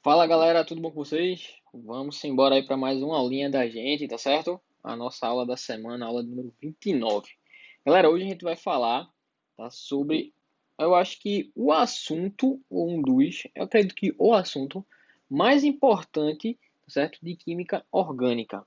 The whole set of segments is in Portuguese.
Fala galera, tudo bom com vocês? Vamos embora aí para mais uma aulinha da gente, tá certo? A nossa aula da semana, aula número 29. Galera, hoje a gente vai falar, tá, sobre, eu acho que o assunto, ou um dos, eu acredito que o assunto mais importante, tá certo? De química orgânica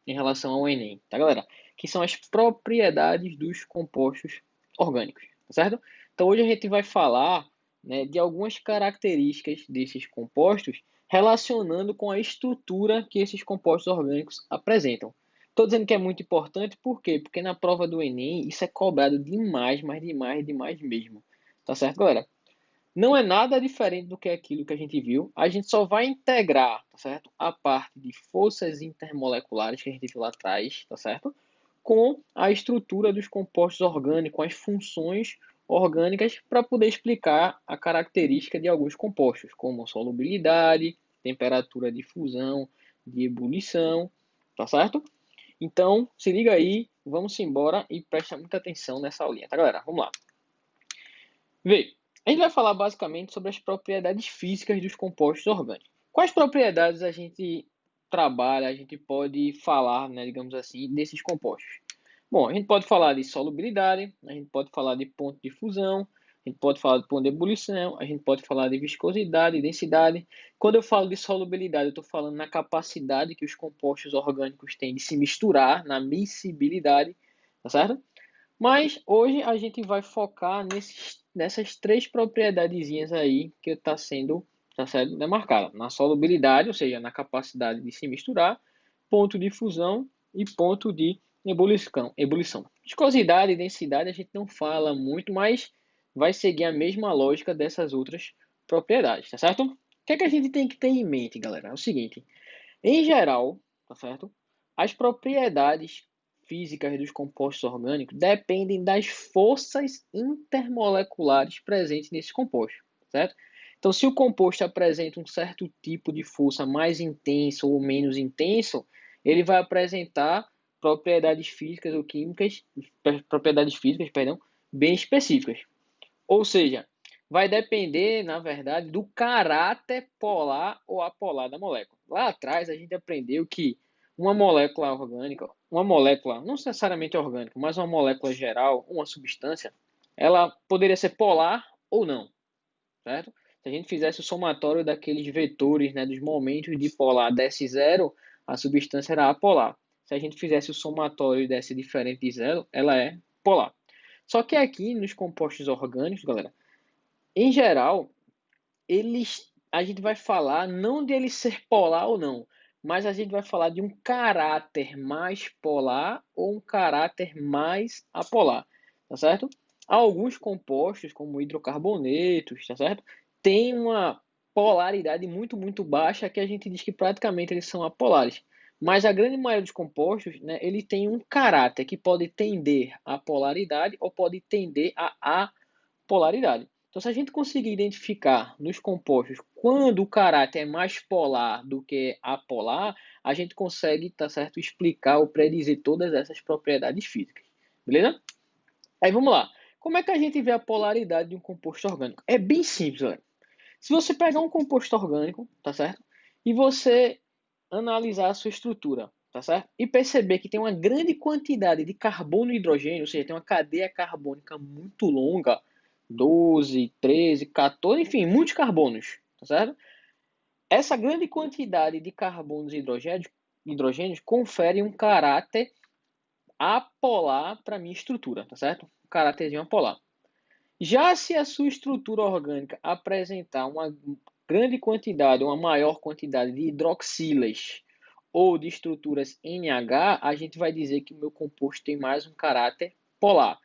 em relação ao Enem, tá galera? Que são as propriedades dos compostos orgânicos, tá certo? Então hoje a gente vai falar, né, de algumas características desses compostos relacionando com a estrutura que esses compostos orgânicos apresentam. Estou dizendo que é muito importante, por quê? Porque na prova do Enem isso é cobrado demais, mas demais, demais mesmo. Tá certo, galera? Não é nada diferente do que aquilo que a gente viu. A gente só vai integrar, tá certo? A parte de forças intermoleculares que a gente viu lá atrás, tá certo? Com a estrutura dos compostos orgânicos, com as funções orgânicas, para poder explicar a característica de alguns compostos, como solubilidade, temperatura de fusão, de ebulição, tá certo? Então, se liga aí, vamos embora e presta muita atenção nessa aulinha, tá, galera? Vamos lá. Vê, a gente vai falar basicamente sobre as propriedades físicas dos compostos orgânicos. Quais propriedades a gente trabalha, a gente pode falar, né, digamos assim, desses compostos? Bom, a gente pode falar de solubilidade, a gente pode falar de ponto de fusão, a gente pode falar de ponto de ebulição, a gente pode falar de viscosidade e densidade. Quando eu falo de solubilidade, eu estou falando na capacidade que os compostos orgânicos têm de se misturar, na miscibilidade, tá certo? Mas hoje a gente vai focar nessas três propriedadezinhas aí que tá sendo demarcada. Na solubilidade, ou seja, na capacidade de se misturar, ponto de fusão e ponto de ebulição. Viscosidade e densidade a gente não fala muito, mas vai seguir a mesma lógica dessas outras propriedades, tá certo? O que é que a gente tem que ter em mente, galera? É o seguinte, em geral, tá certo? As propriedades físicas dos compostos orgânicos dependem das forças intermoleculares presentes nesse composto, certo? Então, se o composto apresenta um certo tipo de força mais intenso ou menos intenso, ele vai apresentar propriedades físicas, perdão, bem específicas. Ou seja, vai depender, na verdade, do caráter polar ou apolar da molécula. Lá atrás, a gente aprendeu que uma molécula orgânica, uma molécula não necessariamente orgânica, mas uma molécula geral, uma substância, ela poderia ser polar ou não, certo? Se a gente fizesse o somatório daqueles vetores, né, dos momentos de polar desse zero, a substância era apolar. Se a gente fizesse o somatório e desse diferente de zero, ela é polar. Só que aqui nos compostos orgânicos, galera, em geral, a gente vai falar não de ele ser polar ou não, mas a gente vai falar de um caráter mais polar ou um caráter mais apolar, tá certo? Alguns compostos, como hidrocarbonetos, tá certo? Tem uma polaridade muito, muito baixa que a gente diz que praticamente eles são apolares. Mas a grande maioria dos compostos, né, ele tem um caráter que pode tender à polaridade ou pode tender à apolaridade. Então, se a gente conseguir identificar nos compostos quando o caráter é mais polar do que apolar, a gente consegue, tá certo, explicar ou predizer todas essas propriedades físicas. Beleza? Aí vamos lá. Como é que a gente vê a polaridade de um composto orgânico? É bem simples, galera. Se você pegar um composto orgânico, tá certo? E você analisar a sua estrutura, tá certo? E perceber que tem uma grande quantidade de carbono e hidrogênio, ou seja, tem uma cadeia carbônica muito longa, 12, 13, 14, enfim, muitos carbonos, tá certo? Essa grande quantidade de carbonos e hidrogênios confere um caráter apolar para a minha estrutura, tá certo? Um caráterzinho apolar. Já se a sua estrutura orgânica apresentar uma grande quantidade, uma maior quantidade de hidroxilas ou de estruturas NH, a gente vai dizer que o meu composto tem mais um caráter polar.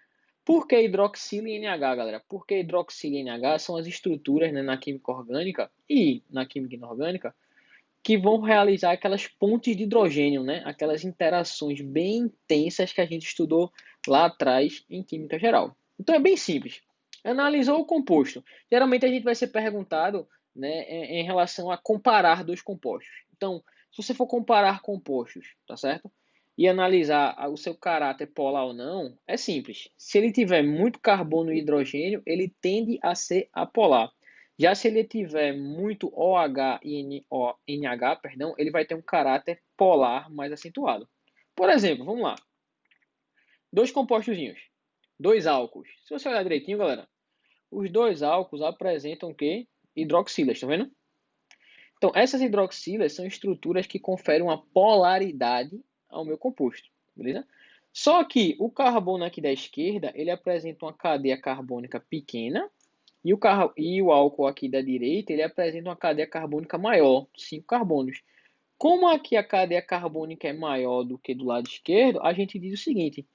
Por que hidroxila e NH, galera? Porque hidroxila e NH são as estruturas, né, na química orgânica e na química inorgânica que vão realizar aquelas pontes de hidrogênio, né? Aquelas interações bem intensas que a gente estudou lá atrás em química geral. Então é bem simples. Analisou o composto. Geralmente a gente vai ser perguntado, né, em relação a comparar dois compostos. Então, se você for comparar compostos, tá certo? E analisar o seu caráter polar ou não, é simples. Se ele tiver muito carbono e hidrogênio, ele tende a ser apolar. Já se ele tiver muito OH e NH, perdão, ele vai ter um caráter polar mais acentuado. Por exemplo, vamos lá. Dois compostozinhos, dois álcools. Se você olhar direitinho, galera, os dois álcools apresentam o quê? Hidroxilas, tá vendo? Então, essas hidroxilas são estruturas que conferem uma polaridade ao meu composto, beleza? Só que o carbono aqui da esquerda, ele apresenta uma cadeia carbônica pequena, e o álcool aqui da direita, ele apresenta uma cadeia carbônica maior, 5 carbonos. Como aqui a cadeia carbônica é maior do que do lado esquerdo, a gente diz o seguinte,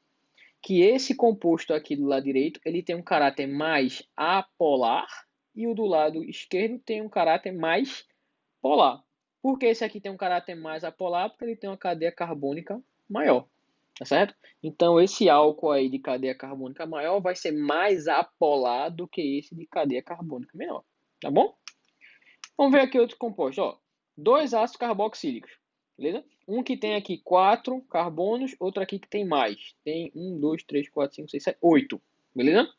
que esse composto aqui do lado direito, ele tem um caráter mais apolar, e o do lado esquerdo tem um caráter mais polar. Por que esse aqui tem um caráter mais apolar? Porque ele tem uma cadeia carbônica maior, tá certo? Então, esse álcool aí de cadeia carbônica maior vai ser mais apolar do que esse de cadeia carbônica menor, tá bom? Vamos ver aqui outro composto, ó. Dois ácidos carboxílicos, beleza? Um que tem aqui 4 carbonos, outro aqui que tem mais. Tem 1, 2, 3, 4, 5, 6, 7, 8, beleza?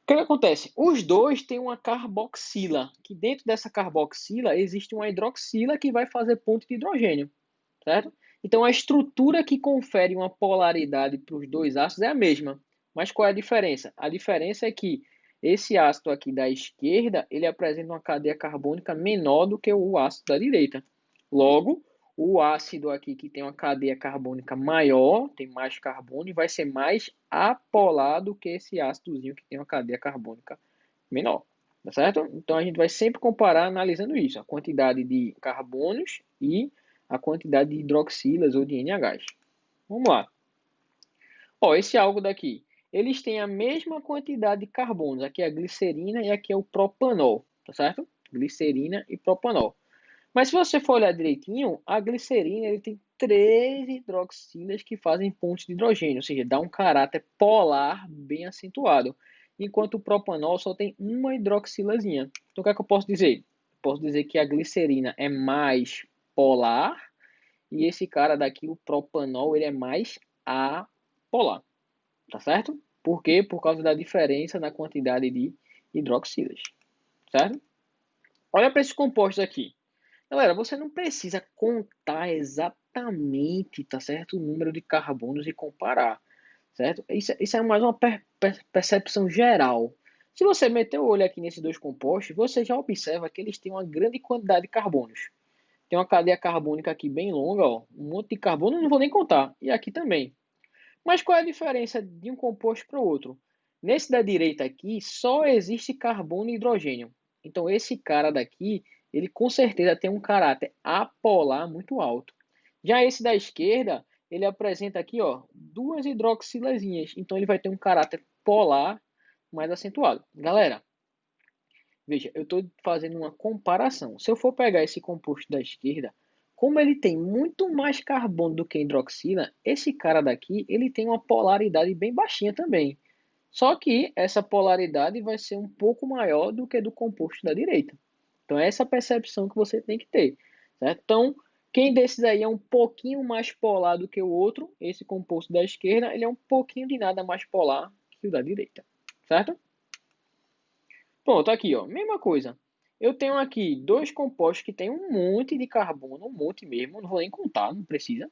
O que acontece? Os dois têm uma carboxila, que dentro dessa carboxila existe uma hidroxila que vai fazer ponto de hidrogênio, certo? Então a estrutura que confere uma polaridade para os dois ácidos é a mesma. Mas qual é a diferença? A diferença é que esse ácido aqui da esquerda, ele apresenta uma cadeia carbônica menor do que o ácido da direita. Logo, o ácido aqui que tem uma cadeia carbônica maior, tem mais carbono, vai ser mais apolar do que esse ácidozinho que tem uma cadeia carbônica menor. Tá certo? Então a gente vai sempre comparar analisando isso, a quantidade de carbonos e a quantidade de hidroxilas ou de NHs. Vamos lá. Ó, esse álcool daqui, eles têm a mesma quantidade de carbonos. Aqui é a glicerina e aqui é o propanol, tá certo? Glicerina e propanol. Mas se você for olhar direitinho, a glicerina ele tem 3 hidroxilas que fazem pontos de hidrogênio, ou seja, dá um caráter polar bem acentuado. Enquanto o propanol só tem uma hidroxilazinha. Então o que é que eu posso dizer? Posso dizer que a glicerina é mais polar e esse cara daqui, o propanol, ele é mais apolar. Tá certo? Por quê? Por causa da diferença na quantidade de hidroxilas. Certo? Olha para esses compostos aqui. Galera, você não precisa contar exatamente, tá certo, o número de carbonos e comparar, certo? Isso é mais uma percepção geral. Se você meter o olho aqui nesses dois compostos, você já observa que eles têm uma grande quantidade de carbonos. Tem uma cadeia carbônica aqui bem longa, ó, um monte de carbono, não vou nem contar. E aqui também. Mas qual é a diferença de um composto para o outro? Nesse da direita aqui, só existe carbono e hidrogênio. Então, esse cara daqui, ele com certeza tem um caráter apolar muito alto. Já esse da esquerda, ele apresenta aqui, ó, duas hidroxilazinhas. Então, ele vai ter um caráter polar mais acentuado. Galera, veja, eu estou fazendo uma comparação. Se eu for pegar esse composto da esquerda, como ele tem muito mais carbono do que hidroxila, esse cara daqui ele tem uma polaridade bem baixinha também. Só que essa polaridade vai ser um pouco maior do que do composto da direita. Então é essa percepção que você tem que ter, certo? Então, quem desses aí é um pouquinho mais polar do que o outro, esse composto da esquerda, ele é um pouquinho de nada mais polar que o da direita, certo? Pronto, aqui, ó, mesma coisa. Eu tenho aqui dois compostos que tem um monte de carbono, um monte mesmo, não vou nem contar, não precisa.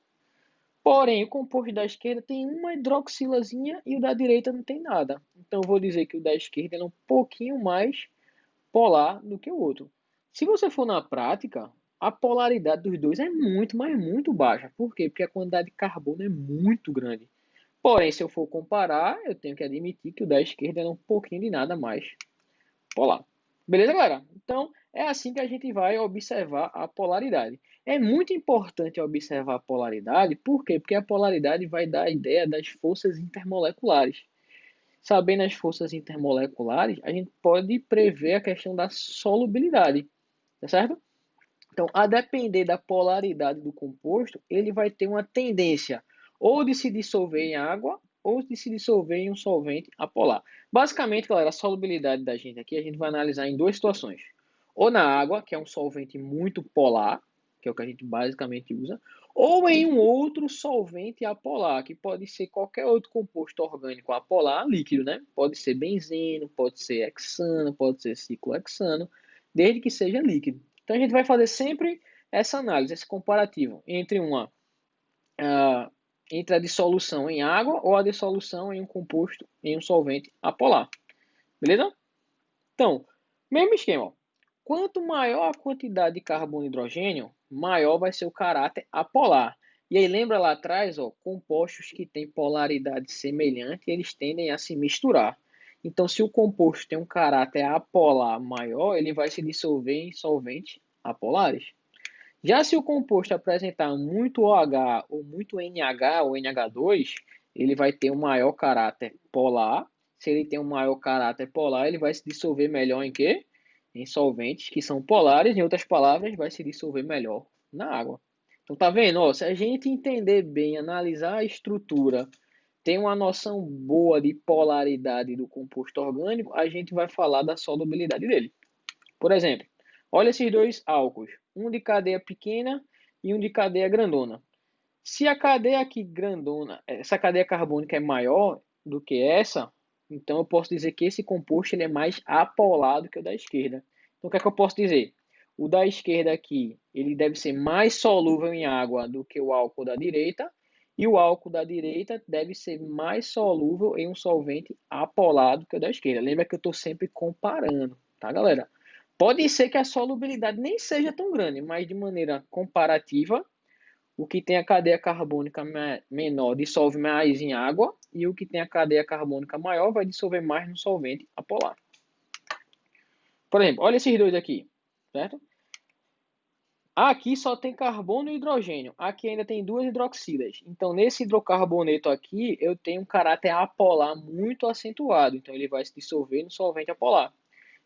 Porém, o composto da esquerda tem uma hidroxilazinha e o da direita não tem nada. Então, eu vou dizer que o da esquerda é um pouquinho mais polar do que o outro. Se você for na prática, a polaridade dos dois é muito, mas muito baixa. Por quê? Porque a quantidade de carbono é muito grande. Porém, se eu for comparar, eu tenho que admitir que o da esquerda é um pouquinho de nada mais polar. Beleza, galera? Então, é assim que a gente vai observar a polaridade. É muito importante observar a polaridade, por quê? Porque a polaridade vai dar a ideia das forças intermoleculares. Sabendo as forças intermoleculares, a gente pode prever a questão da solubilidade, tá certo? Então, a depender da polaridade do composto, ele vai ter uma tendência ou de se dissolver em água ou de se dissolver em um solvente apolar. Basicamente, galera, a solubilidade da gente aqui a gente vai analisar em duas situações. Ou na água, que é um solvente muito polar, que é o que a gente basicamente usa, ou em um outro solvente apolar, que pode ser qualquer outro composto orgânico apolar líquido, né? Pode ser benzeno, pode ser hexano, pode ser ciclohexano, desde que seja líquido. Então a gente vai fazer sempre essa análise, esse comparativo entre ah, entre a dissolução em água ou a dissolução em um composto, em um solvente apolar. Beleza? Então, mesmo esquema. Ó. Quanto maior a quantidade de carbono e hidrogênio, maior vai ser o caráter apolar. E aí lembra lá atrás, ó, compostos que têm polaridade semelhante, eles tendem a se misturar. Então, se o composto tem um caráter apolar maior, ele vai se dissolver em solventes apolares. Já se o composto apresentar muito OH ou muito NH ou NH2, ele vai ter um maior caráter polar. Se ele tem um maior caráter polar, ele vai se dissolver melhor em quê? Em solventes que são polares, em outras palavras, vai se dissolver melhor na água. Então tá vendo? Ó, se a gente entender bem, analisar a estrutura, ter uma noção boa de polaridade do composto orgânico, a gente vai falar da solubilidade dele. Por exemplo, olha esses dois álcools, um de cadeia pequena e um de cadeia grandona. Se a cadeia aqui grandona, essa cadeia carbônica é maior do que essa, então eu posso dizer que esse composto ele é mais apolar do que o da esquerda. Então o que é que eu posso dizer? O da esquerda aqui, ele deve ser mais solúvel em água do que o álcool da direita, e o álcool da direita deve ser mais solúvel em um solvente apolar do que o da esquerda. Lembra que eu estou sempre comparando, tá, galera? Pode ser que a solubilidade nem seja tão grande, mas de maneira comparativa, o que tem a cadeia carbônica menor dissolve mais em água e o que tem a cadeia carbônica maior vai dissolver mais no solvente apolar. Por exemplo, olha esses dois aqui, certo? Aqui só tem carbono e hidrogênio. Aqui ainda tem duas hidroxilas. Então, nesse hidrocarboneto aqui, eu tenho um caráter apolar muito acentuado. Então, ele vai se dissolver no solvente apolar.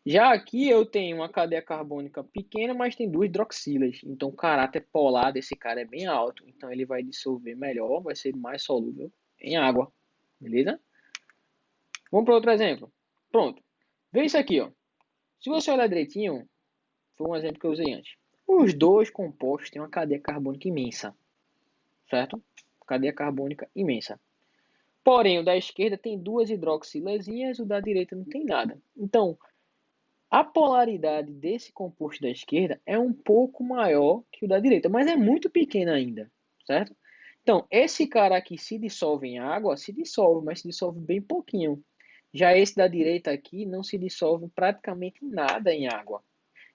Já aqui eu tenho uma cadeia carbônica pequena, mas tem duas hidroxilas. Então o caráter polar desse cara é bem alto. Então ele vai dissolver melhor, vai ser mais solúvel em água. Beleza? Vamos para outro exemplo. Pronto. Vê isso aqui, ó. Se você olhar direitinho, foi um exemplo que eu usei antes. Os dois compostos têm uma cadeia carbônica imensa. Certo? Cadeia carbônica imensa. Porém, o da esquerda tem duas hidroxilazinhas, o da direita não tem nada. Então, a polaridade desse composto da esquerda é um pouco maior que o da direita, mas é muito pequena ainda, certo? Então, esse cara aqui se dissolve em água, se dissolve, mas se dissolve bem pouquinho. Já esse da direita aqui não se dissolve praticamente nada em água.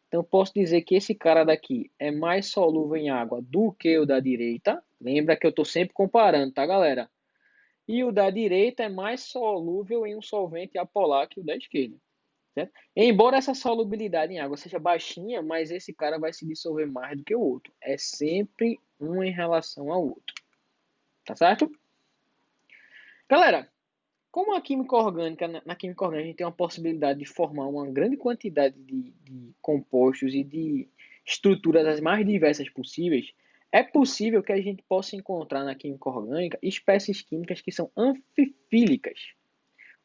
Então, posso dizer que esse cara daqui é mais solúvel em água do que o da direita. Lembra que eu estou sempre comparando, tá, galera? E o da direita é mais solúvel em um solvente apolar que o da esquerda. Certo? Embora essa solubilidade em água seja baixinha, mas esse cara vai se dissolver mais do que o outro. É sempre um em relação ao outro. Tá certo? Galera, como a química orgânica, na química orgânica, a gente tem uma possibilidade de formar uma grande quantidade de compostos e de estruturas as mais diversas possíveis, é possível que a gente possa encontrar na química orgânica espécies químicas que são anfifílicas.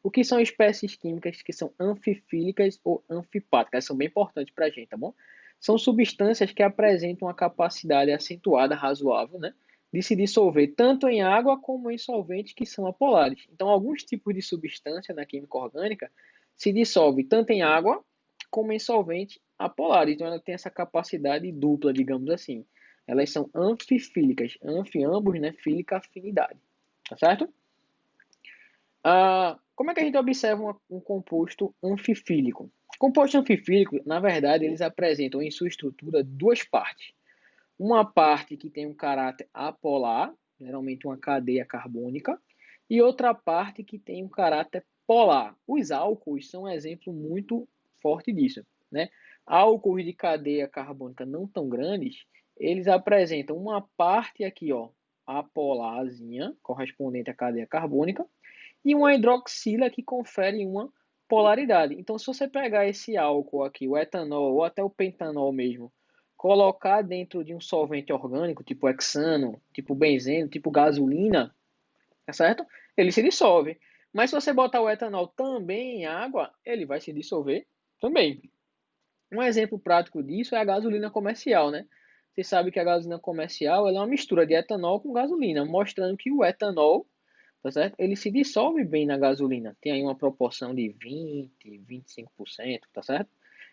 O que são espécies químicas que são anfifílicas ou anfipáticas? São bem importantes para a gente, tá bom? São substâncias que apresentam uma capacidade acentuada, razoável, né, de se dissolver tanto em água como em solventes que são apolares. Então, alguns tipos de substância na química orgânica se dissolve tanto em água como em solvente apolar. Então, ela tem essa capacidade dupla, digamos assim. Elas são anfifílicas. Anfi, ambos, né? Fílica, afinidade. Tá certo? Como é que a gente observa um composto anfifílico? Composto anfifílico, na verdade, eles apresentam em sua estrutura duas partes. Uma parte que tem um caráter apolar, geralmente uma cadeia carbônica, e outra parte que tem um caráter polar. Os álcools são um exemplo muito forte disso, né? Álcools de cadeia carbônica não tão grandes, eles apresentam uma parte aqui, ó, apolarzinha, correspondente à cadeia carbônica, e uma hidroxila que confere uma polaridade. Então, se você pegar esse álcool aqui, o etanol ou até o pentanol mesmo, colocar dentro de um solvente orgânico, tipo hexano, tipo benzeno, tipo gasolina, tá certo? Ele se dissolve. Mas se você botar o etanol também em água, ele vai se dissolver também. Um exemplo prático disso é a gasolina comercial, né? você sabe que a gasolina comercial ela é uma mistura de etanol com gasolina, mostrando que o etanol, tá certo? Ele se dissolve bem na gasolina. Tem aí uma proporção de 20, 25%, tá certo?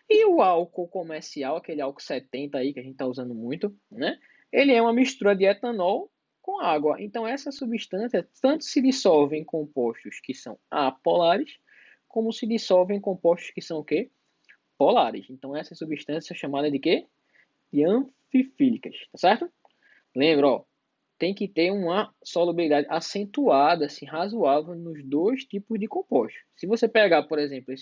E o álcool comercial, aquele álcool 70 aí que a gente está usando muito, né? Ele é uma mistura de etanol com água. Então, essa substância tanto se dissolve em compostos que são apolares, como se dissolve em compostos que são o quê? Polares. Então, essa substância é chamada de quê? De anfifílicas, tá certo? Lembra, ó, tem que ter uma solubilidade acentuada, assim, razoável nos dois tipos de compostos. Se você pegar, por exemplo,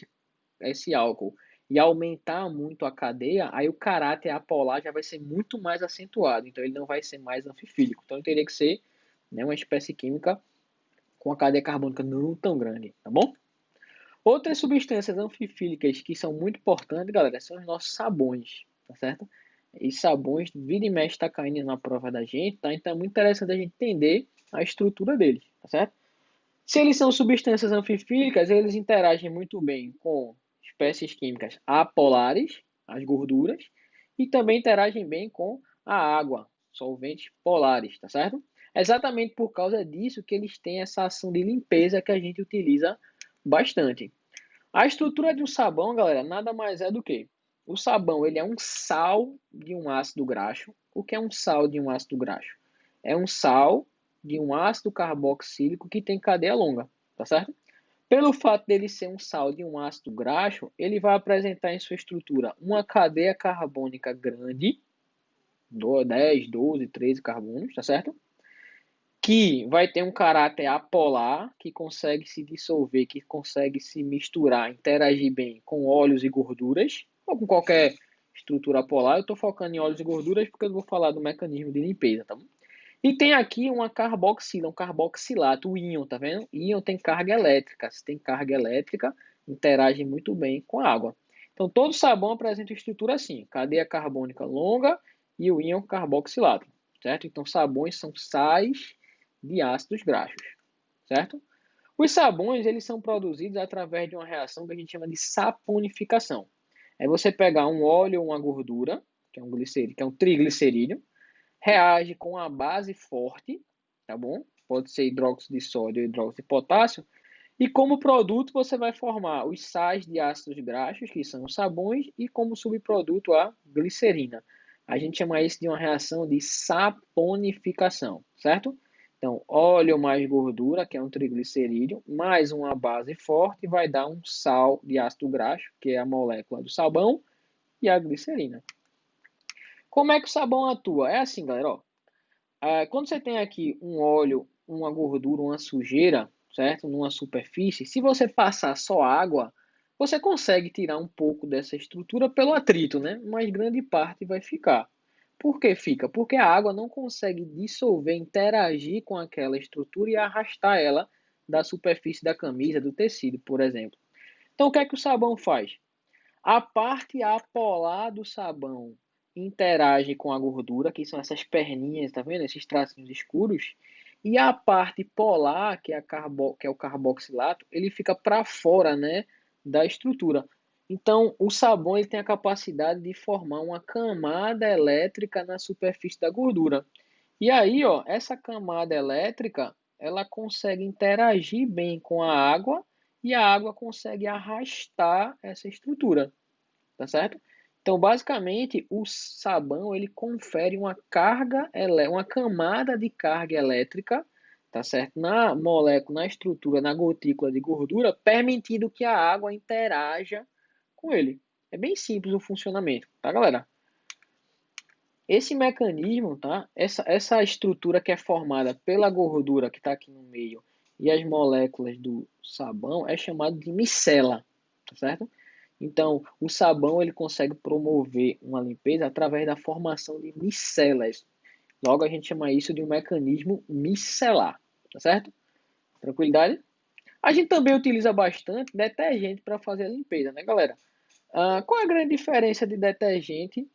esse álcool e aumentar muito a cadeia, aí o caráter apolar já vai ser muito mais acentuado, então ele não vai ser mais anfifílico. Então ele teria que ser, né, uma espécie química com a cadeia carbônica não tão grande, tá bom? Outras substâncias anfifílicas que são muito importantes, galera, são os nossos sabões, tá certo? E sabões, vira e mexe, tá caindo na prova da gente, tá? Então é muito interessante a gente entender a estrutura deles, tá certo? Se eles são substâncias anfifílicas, eles interagem muito bem com espécies químicas apolares, as gorduras, e também interagem bem com a água, solventes polares, tá certo? É exatamente por causa disso que eles têm essa ação de limpeza que a gente utiliza bastante. A estrutura de um sabão, galera, nada mais é do que o sabão, ele é um sal de um ácido graxo. O que é um sal de um ácido graxo? É um sal de um ácido carboxílico que tem cadeia longa, tá certo? Pelo fato dele ser um sal de um ácido graxo, ele vai apresentar em sua estrutura uma cadeia carbônica grande, 10, 12, 13 carbonos, tá certo? Que vai ter um caráter apolar, que consegue se dissolver, que consegue se misturar, interagir bem com óleos e gorduras, ou com qualquer estrutura apolar. Eu estou focando em óleos e gorduras porque eu vou falar do mecanismo de limpeza, tá bom? E tem aqui uma carboxila, um carboxilato, o íon, tá vendo? Íon tem carga elétrica. Se tem carga elétrica, interage muito bem com a água. Então, todo sabão apresenta estrutura assim, cadeia carbônica longa e o íon carboxilato, certo? Então, sabões são sais de ácidos graxos, certo? Os sabões, eles são produzidos através de uma reação que a gente chama de saponificação. É você pegar um óleo ou uma gordura, que é um glicerídeo, que é um triglicerídeo, reage com a base forte, tá bom? Pode ser hidróxido de sódio ou hidróxido de potássio. E como produto você vai formar os sais de ácidos graxos, que são os sabões, e como subproduto a glicerina. A gente chama isso de uma reação de saponificação, certo? Então, óleo mais gordura, que é um triglicerídeo, mais uma base forte, vai dar um sal de ácido graxo, que é a molécula do sabão, e a glicerina. Como é que o sabão atua? É assim, galera, ó. Quando você tem aqui um óleo, uma gordura, uma sujeira, certo? Numa superfície, se você passar só água, você consegue tirar um pouco dessa estrutura pelo atrito, né? Mas grande parte vai ficar. Por que fica? Porque a água não consegue dissolver, interagir com aquela estrutura e arrastar ela da superfície da camisa, do tecido, por exemplo. Então, o que é que o sabão faz? A parte apolar do sabão interage com a gordura, que são essas perninhas, tá vendo? Esses tracinhos escuros. E a parte polar, que é o carboxilato, ele fica para fora, né, da estrutura. Então, o sabão ele tem a capacidade de formar uma camada elétrica na superfície da gordura. E aí, ó, essa camada elétrica, ela consegue interagir bem com a água e a água consegue arrastar essa estrutura, tá certo? Então, basicamente, o sabão ele confere uma carga, uma camada de carga elétrica, tá certo? Na molécula, na estrutura, na gotícula de gordura, permitindo que a água interaja com ele. É bem simples o funcionamento, tá, galera? Esse mecanismo, tá? Essa estrutura que é formada pela gordura que está aqui no meio e as moléculas do sabão é chamado de micela, tá certo? Então, o sabão ele consegue promover uma limpeza através da formação de micelas. Logo, a gente chama isso de um mecanismo micelar, tá certo? Tranquilidade? A gente também utiliza bastante detergente para fazer a limpeza, né, galera? Qual é a grande diferença de detergente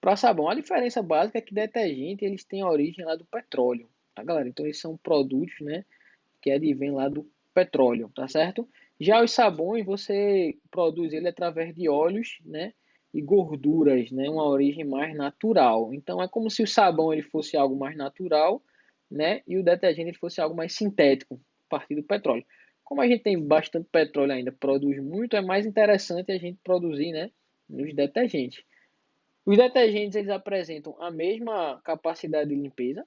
para sabão? A diferença básica é que detergente eles têm a origem lá do petróleo, tá, galera? Então, eles são produtos, né, que advêm lá do petróleo, tá certo? Já os sabões, você produz ele através de óleos, né, e gorduras, né? Uma origem mais natural. Então, é como se o sabão ele fosse algo mais natural, né? E o detergente ele fosse algo mais sintético, a partir do petróleo. Como a gente tem bastante petróleo ainda, produz muito, é mais interessante a gente produzir, né? Nos detergentes. Os detergentes eles apresentam a mesma capacidade de limpeza,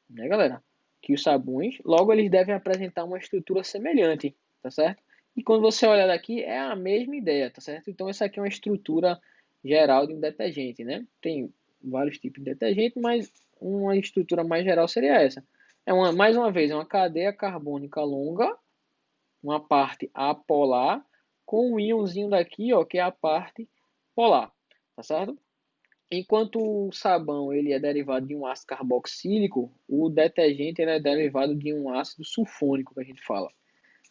né, galera? Que os sabões, logo eles devem apresentar uma estrutura semelhante, tá certo? E quando você olhar daqui, é a mesma ideia, tá certo? Então, essa aqui é uma estrutura geral de um detergente, né? Tem vários tipos de detergente, mas uma estrutura mais geral seria essa. Mais uma vez, é uma cadeia carbônica longa, uma parte apolar, com um íonzinho daqui, ó, que é a parte polar, tá certo? Enquanto o sabão ele é derivado de um ácido carboxílico, o detergente ele é derivado de um ácido sulfônico, que a gente fala.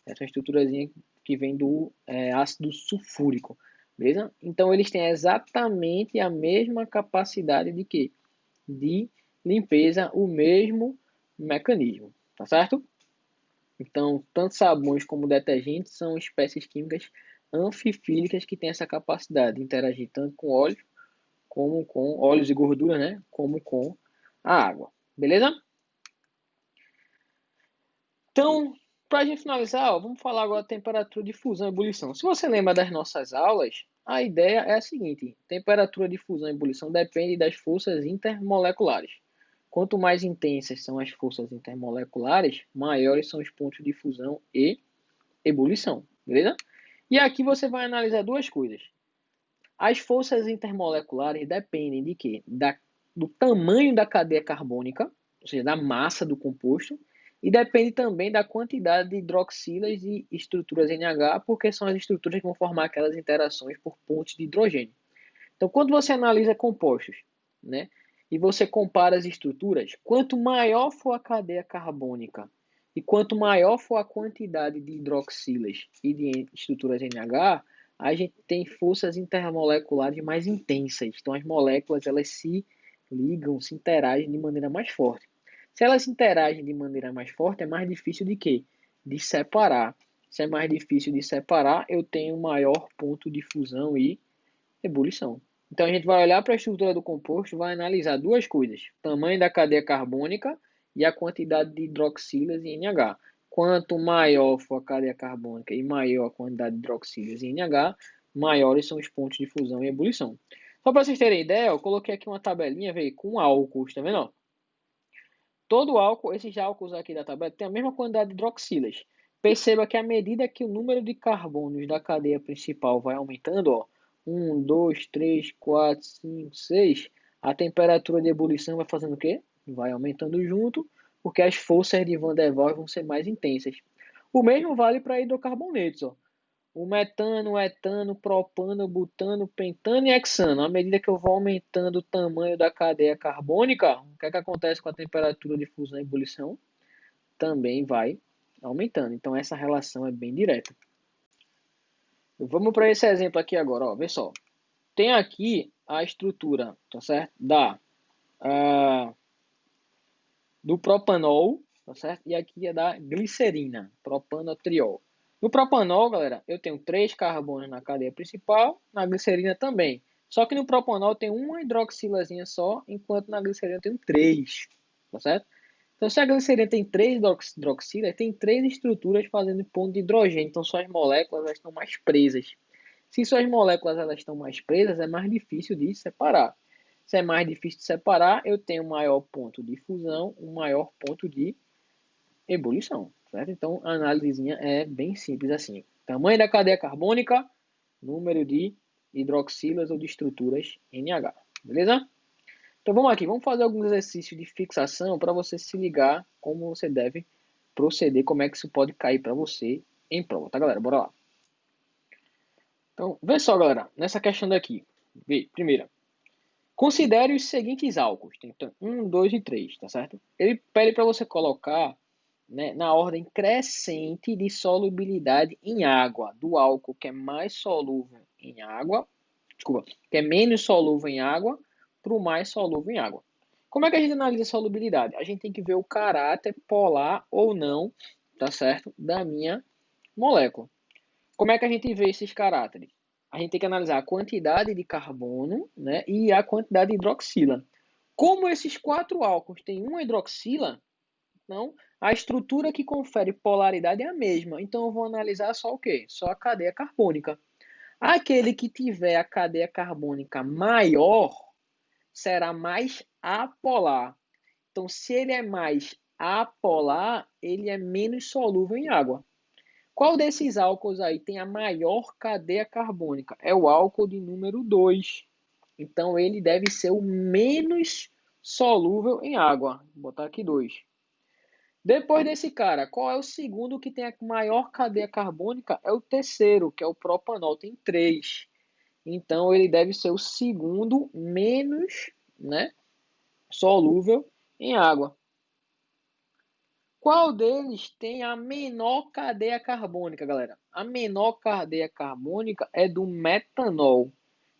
Essa é uma estruturazinha que vem do ácido sulfúrico, beleza? Então eles têm exatamente a mesma capacidade de quê? De limpeza, o mesmo mecanismo, tá certo? Então, tanto sabões como detergentes são espécies químicas anfifílicas que têm essa capacidade de interagir tanto com óleo como com óleos e gordura, né? Como com a água. Beleza? Então, para a gente finalizar, ó, vamos falar agora da temperatura de fusão e ebulição. Se você lembra das nossas aulas, a ideia é a seguinte: temperatura de fusão e ebulição depende das forças intermoleculares. Quanto mais intensas são as forças intermoleculares, maiores são os pontos de fusão e ebulição. Beleza? E aqui você vai analisar duas coisas. As forças intermoleculares dependem de quê? Do tamanho da cadeia carbônica, ou seja, da massa do composto, e depende também da quantidade de hidroxilas e estruturas NH, porque são as estruturas que vão formar aquelas interações por pontes de hidrogênio. Então, quando você analisa compostos, né, e você compara as estruturas, quanto maior for a cadeia carbônica e quanto maior for a quantidade de hidroxilas e de estruturas NH, a gente tem forças intermoleculares mais intensas. Então, as moléculas elas se ligam, se interagem de maneira mais forte. Se elas interagem de maneira mais forte, é mais difícil de quê? De separar. Se é mais difícil de separar, eu tenho maior ponto de fusão e ebulição. Então a gente vai olhar para a estrutura do composto, vai analisar duas coisas: o tamanho da cadeia carbônica e a quantidade de hidroxilas e NH. Quanto maior for a cadeia carbônica e maior a quantidade de hidroxilas e NH, maiores são os pontos de fusão e ebulição. Só para vocês terem ideia, eu coloquei aqui uma tabelinha, veio com álcools, tá vendo? Todo álcool, esses álcools aqui da tabela, tem a mesma quantidade de hidroxilas. Perceba que à medida que o número de carbonos da cadeia principal vai aumentando, ó, 1, 2, 3, 4, 5, 6, a temperatura de ebulição vai fazendo o quê? Vai aumentando junto, porque as forças de Van der Waals vão ser mais intensas. O mesmo vale para hidrocarbonetos, ó. O metano, o etano, propano, butano, pentano e hexano. À medida que eu vou aumentando o tamanho da cadeia carbônica, o que é que acontece com a temperatura de fusão e ebulição? Também vai aumentando. Então, essa relação é bem direta. Vamos para esse exemplo aqui agora. Ó. Vê só. Tem aqui a estrutura, tá certo? Do propanol, tá certo? E aqui é da glicerina, propanotriol. No propanol, galera, eu tenho 3 carbonos na cadeia principal, na glicerina também. Só que no propanol tem uma hidroxilazinha só, enquanto na glicerina tem 3, tá certo? Então, se a glicerina tem 3 hidroxilas, tem 3 estruturas fazendo ponto de hidrogênio. Então, suas moléculas elas estão mais presas. Se suas moléculas elas estão mais presas, é mais difícil de separar. Se é mais difícil de separar, eu tenho um maior ponto de fusão, um maior ponto de ebulição, certo? Então, a análisezinha é bem simples assim. Tamanho da cadeia carbônica, número de hidroxilas ou de estruturas NH, beleza? Então, vamos aqui, vamos fazer alguns exercícios de fixação para você se ligar como você deve proceder, como é que isso pode cair para você em prova, tá, galera? Bora lá. Então, vê só, galera, nessa questão daqui. Primeira, considere os seguintes álcools. Então, 1, 2 e 3, tá certo? Ele pede para você colocar, né, na ordem crescente de solubilidade em água, do álcool que é mais solúvel em água, desculpa, que é menos solúvel em água, para o mais solúvel em água. Como é que a gente analisa a solubilidade? A gente tem que ver o caráter polar ou não, tá certo, da minha molécula. Como é que a gente vê esses caráteres? a gente tem que analisar a quantidade de carbono, né, e a quantidade de hidroxila. Como esses 4 álcools têm uma hidroxila, então a estrutura que confere polaridade é a mesma. Então eu vou analisar só o quê? Só a cadeia carbônica. Aquele que tiver a cadeia carbônica maior será mais apolar. Então, se ele é mais apolar, ele é menos solúvel em água. Qual desses álcools aí tem a maior cadeia carbônica? É o álcool de número 2. Então, ele deve ser o menos solúvel em água. Vou botar aqui 2. Depois desse cara, qual é o segundo que tem a maior cadeia carbônica? É o terceiro, que é o propanol, tem 3. Então, ele deve ser o segundo menos, né, solúvel em água. Qual deles tem a menor cadeia carbônica, galera? A menor cadeia carbônica é do metanol.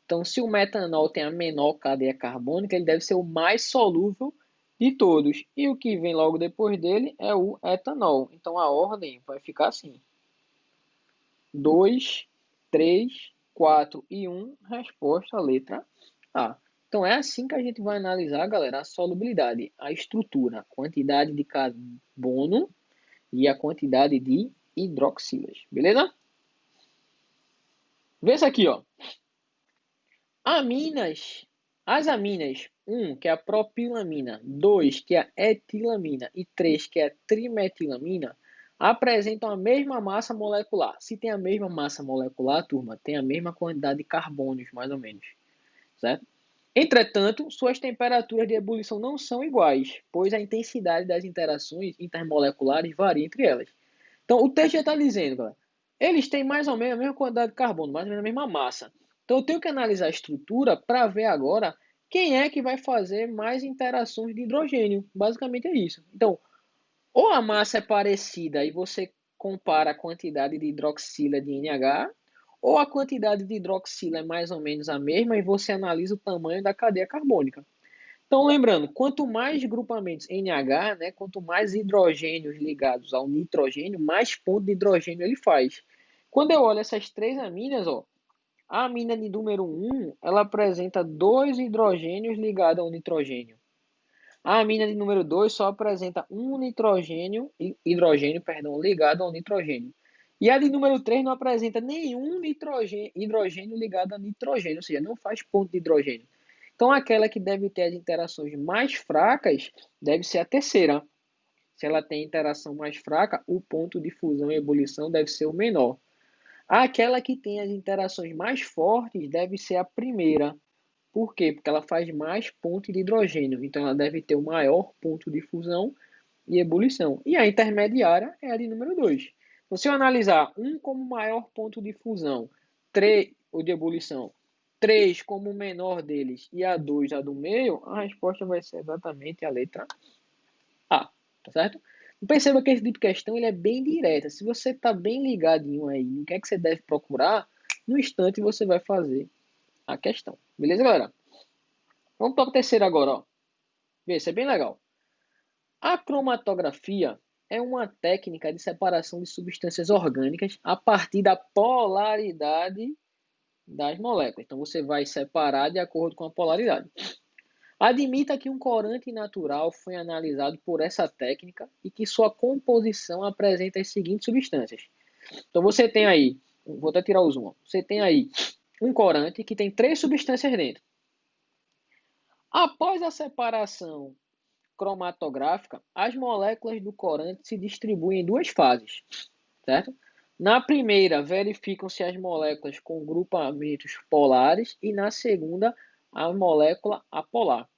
Então, se o metanol tem a menor cadeia carbônica, ele deve ser o mais solúvel de todos. E o que vem logo depois dele é o etanol. Então, a ordem vai ficar assim: 2, 3, 4 e 1. Resposta, letra A. Então, é assim que a gente vai analisar, galera, a solubilidade, a estrutura, a quantidade de carbono e a quantidade de hidroxilas. Beleza? Vê isso aqui, ó. As aminas, 1, que é a propilamina, 2, que é a etilamina e 3, que é a trimetilamina, apresentam a mesma massa molecular. Se tem a mesma massa molecular, turma, tem a mesma quantidade de carbonos, mais ou menos, certo? Entretanto, suas temperaturas de ebulição não são iguais, pois a intensidade das interações intermoleculares varia entre elas. Então, o texto já está dizendo, galera, eles têm mais ou menos a mesma quantidade de carbono, mais ou menos a mesma massa. Então, eu tenho que analisar a estrutura para ver agora quem é que vai fazer mais interações de hidrogênio. Basicamente é isso. Então, ou a massa é parecida e você compara a quantidade de hidroxila de NH, ou a quantidade de hidroxila é mais ou menos a mesma e você analisa o tamanho da cadeia carbônica. Então, lembrando, quanto mais grupamentos NH, né, quanto mais hidrogênios ligados ao nitrogênio, mais ponto de hidrogênio ele faz. Quando eu olho essas 3 aminas, ó, a amina de número 1, ela apresenta 2 hidrogênios ligados ao nitrogênio. A amina de número 2 só apresenta um hidrogênio, ligado ao nitrogênio. E a de número 3 não apresenta nenhum hidrogênio ligado a nitrogênio, ou seja, não faz ponto de hidrogênio. Então, aquela que deve ter as interações mais fracas deve ser a terceira. Se ela tem interação mais fraca, o ponto de fusão e ebulição deve ser o menor. Aquela que tem as interações mais fortes deve ser a primeira. Por quê? Porque ela faz mais ponto de hidrogênio. Então, ela deve ter o maior ponto de fusão e ebulição. E a intermediária é a de número 2. Então, se eu analisar um como maior ponto de fusão, 3, ou de ebulição, 3 como o menor deles e a 2 a do meio, a resposta vai ser exatamente a letra A. Tá certo? Perceba que esse tipo de questão ele é bem direta. Se você está bem ligadinho aí no que é que você deve procurar, no instante você vai fazer a questão. Beleza, galera? Vamos para o terceiro agora, ó. Vê, isso é bem legal. A cromatografia é uma técnica de separação de substâncias orgânicas a partir da polaridade das moléculas. Então você vai separar de acordo com a polaridade. Admita que um corante natural foi analisado por essa técnica e que sua composição apresenta as seguintes substâncias. Então você tem aí, vou até tirar o zoom, você tem aí um corante que tem 3 substâncias dentro. Após a separação cromatográfica, as moléculas do corante se distribuem em 2 fases, certo? Na primeira, verificam-se as moléculas com grupamentos polares e na segunda, a molécula apolar.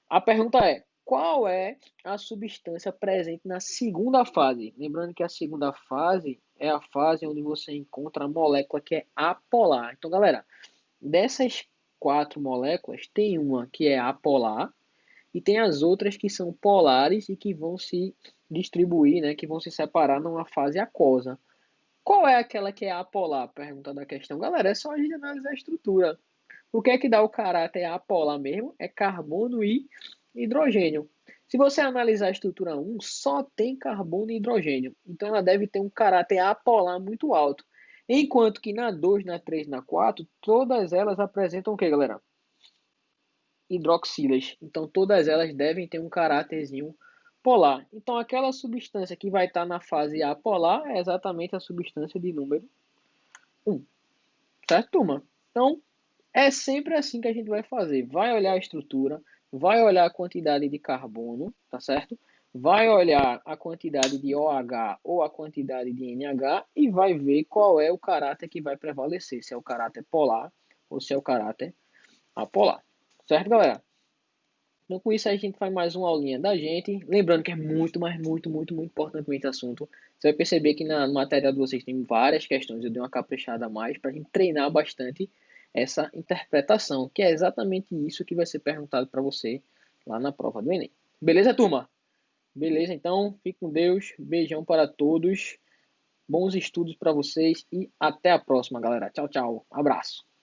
A pergunta é: qual é a substância presente na segunda fase? Lembrando que a segunda fase é a fase onde você encontra a molécula que é apolar. Então, galera, dessas 4 moléculas, tem uma que é apolar, e tem as outras que são polares e que vão se distribuir, né, que vão se separar numa fase aquosa. Qual é aquela que é apolar? Pergunta da questão. Galera, é só a gente analisar a estrutura. O que é que dá o caráter apolar mesmo? É carbono e hidrogênio. Se você analisar a estrutura 1, só tem carbono e hidrogênio. Então ela deve ter um caráter apolar muito alto. Enquanto que na 2, na 3, na 4, todas elas apresentam o que, galera? Hidroxilas. Então, todas elas devem ter um caráterzinho polar. Então, aquela substância que vai estar na fase apolar é exatamente a substância de número 1. Certo, turma? Então, é sempre assim que a gente vai fazer. Vai olhar a estrutura, vai olhar a quantidade de carbono, tá certo? Vai olhar a quantidade de OH ou a quantidade de NH e vai ver qual é o caráter que vai prevalecer, se é o caráter polar ou se é o caráter apolar. Certo, galera? Então, com isso, a gente faz mais uma aulinha da gente. Lembrando que é muito, mas muito, muito, muito importante esse assunto. Você vai perceber que na matéria de vocês tem várias questões. Eu dei uma caprichada a mais para a gente treinar bastante essa interpretação, que é exatamente isso que vai ser perguntado para você lá na prova do Enem. Beleza, turma? Beleza, então, fique com Deus. Beijão para todos. Bons estudos para vocês e até a próxima, galera. Tchau, tchau. Abraço.